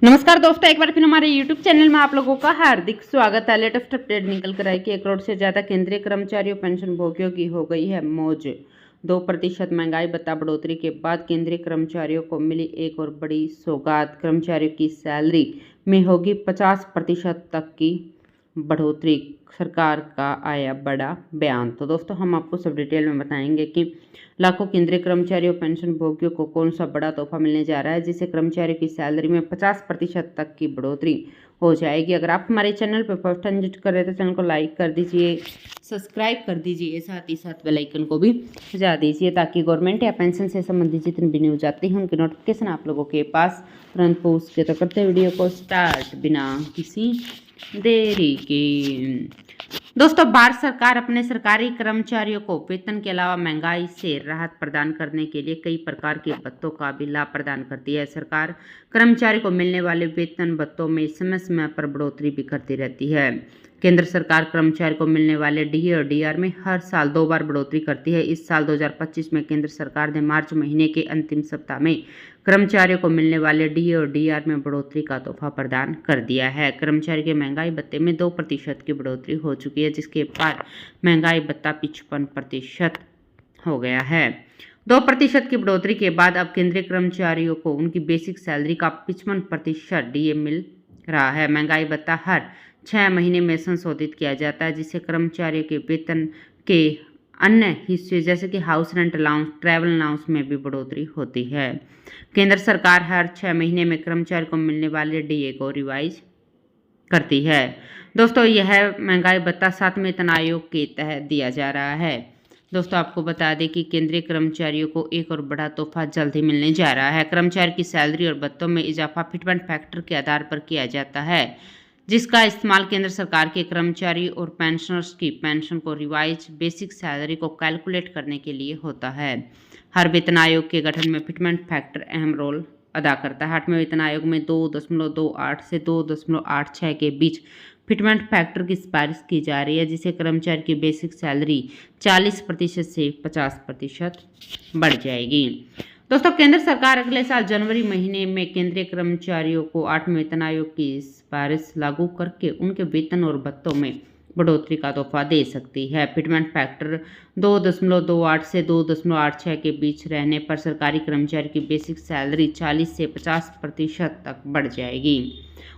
नमस्कार दोस्तों, एक बार फिर हमारे YouTube चैनल में आप लोगों का हार्दिक स्वागत है। लेटेस्ट अपडेट निकल कर आई कि 1 करोड़ से ज़्यादा केंद्रीय कर्मचारियों पेंशन भोगियों की हो गई है मौज। 2% महंगाई भत्ता बढ़ोतरी के बाद केंद्रीय कर्मचारियों को मिली एक और बड़ी सौगात। कर्मचारियों की सैलरी में होगी 50% तक की बढ़ोतरी। सरकार का आया बड़ा बयान। तो दोस्तों, हम आपको सब डिटेल में बताएंगे कि लाखों केंद्रीय कर्मचारियों पेंशन भोगियों को कौन सा बड़ा तोहफा मिलने जा रहा है, जिससे कर्मचारियों की सैलरी में 50% तक की बढ़ोतरी हो जाएगी। अगर आप हमारे चैनल पर फर्स्ट टाइम विजिट कर रहे हैं तो चैनल को लाइक कर दीजिए, सब्सक्राइब कर दीजिए, साथ ही साथ बेल आइकन को भी बजा दीजिए ताकि गवर्नमेंट या पेंशन से संबंधित जितनी भी न्यूज आती हैं उनकी नोटिफिकेशन आप लोगों के पास तुरंत पहुँच के। तो करते वीडियो को स्टार्ट बिना किसी देरी के। दोस्तों, भारत सरकार अपने सरकारी कर्मचारियों को वेतन के अलावा महंगाई से राहत प्रदान करने के लिए कई प्रकार के भत्तों का भी लाभ प्रदान करती है। सरकार कर्मचारी को मिलने वाले वेतन भत्तों में समय समय पर बढ़ोतरी भी करती रहती है। केंद्र सरकार कर्मचारी को मिलने वाले डीए और डीआर में हर साल 2 बार बढ़ोतरी करती है। इस साल 2025 में केंद्र सरकार ने मार्च महीने के अंतिम सप्ताह में कर्मचारियों को मिलने वाले डीए और डीआर में बढ़ोतरी का तोहफा प्रदान कर दिया है। कर्मचारी के महंगाई भत्ते में 2% की बढ़ोतरी हो चुकी है, जिसके बाद महंगाई भत्ता 55% हो गया है। 2% की बढ़ोतरी के बाद अब केंद्रीय कर्मचारियों को उनकी बेसिक सैलरी का 55% डीए मिल रहा है। महंगाई भत्ता हर 6 महीने में संशोधित किया जाता है, जिससे कर्मचारियों के वेतन के अन्य हिस्से जैसे कि house rent allowance, travel allowance में भी बढ़ोतरी होती है। केंद्र सरकार हर 6 महीने में कर्मचारी को मिलने वाले डीए को रिवाइज करती है। दोस्तों, यह महंगाई भत्ता 7वें वेतन आयोग के तहत दिया जा रहा है। दोस्तों, आपको बता दें कि केंद्रीय कर्मचारियों को एक और बड़ा तोहफा जल्द ही मिलने जा रहा है। कर्मचारी की सैलरी और भत्तों में इजाफा फिटमेंट फैक्टर के आधार पर किया जाता है, जिसका इस्तेमाल केंद्र सरकार के कर्मचारी और पेंशनर्स की पेंशन को रिवाइज बेसिक सैलरी को कैलकुलेट करने के लिए होता है। हर वेतन आयोग के गठन में फिटमेंट फैक्टर अहम रोल अदा करता है। 8वें वेतन आयोग में 2.28 से 2.86 के बीच फिटमेंट फैक्टर की सिफारिश की जा रही है, जिससे कर्मचारी की बेसिक सैलरी 40% से 50% बढ़ जाएगी। दोस्तों, केंद्र सरकार अगले साल जनवरी महीने में केंद्रीय कर्मचारियों को 8वें वेतन आयोग की सिफारिश लागू करके उनके वेतन और भत्तों में बढ़ोतरी का तोहफा दे सकती है। फिटमेंट फैक्टर 2.28 से 2.86 के बीच रहने पर सरकारी कर्मचारी की बेसिक सैलरी 40 से 50% तक बढ़ जाएगी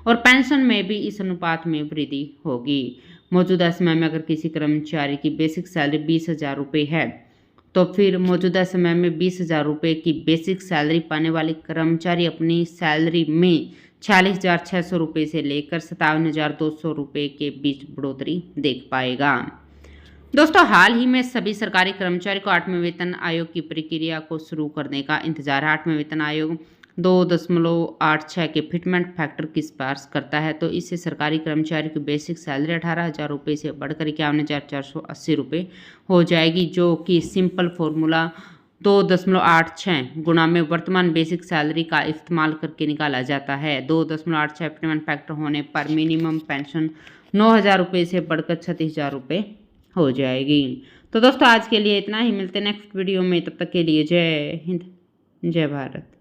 और पेंशन में भी इस अनुपात में वृद्धि होगी। मौजूदा समय में अगर किसी कर्मचारी की बेसिक सैलरी 20,000 रुपये है तो फिर मौजूदा समय में 20,000 रुपये की बेसिक सैलरी पाने वाले कर्मचारी अपनी सैलरी में 46,600 रुपये से लेकर 57,200 रुपये के बीच बढ़ोतरी देख पाएगा। दोस्तों, हाल ही में सभी सरकारी कर्मचारी को 8वें वेतन आयोग की प्रक्रिया को शुरू करने का इंतजार है। 8वें वेतन आयोग 2.86 के फिटमेंट फैक्टर की सिफारिश करता है, तो इससे सरकारी कर्मचारी की बेसिक सैलरी 18,000 रुपये से बढ़कर 51,480 रुपये हो जाएगी, जो कि सिंपल फॉर्मूला 2.86 गुणा में वर्तमान बेसिक सैलरी का इस्तेमाल करके निकाला जाता है। 2.86 फिटमेंट फैक्टर होने पर मिनिमम पेंशन 9,000 रुपये से बढ़कर 36,000 रुपये हो जाएगी। तो दोस्तों, आज के लिए इतना ही। मिलते हैं नेक्स्ट वीडियो में, तब तक के लिए जय हिंद, जय भारत।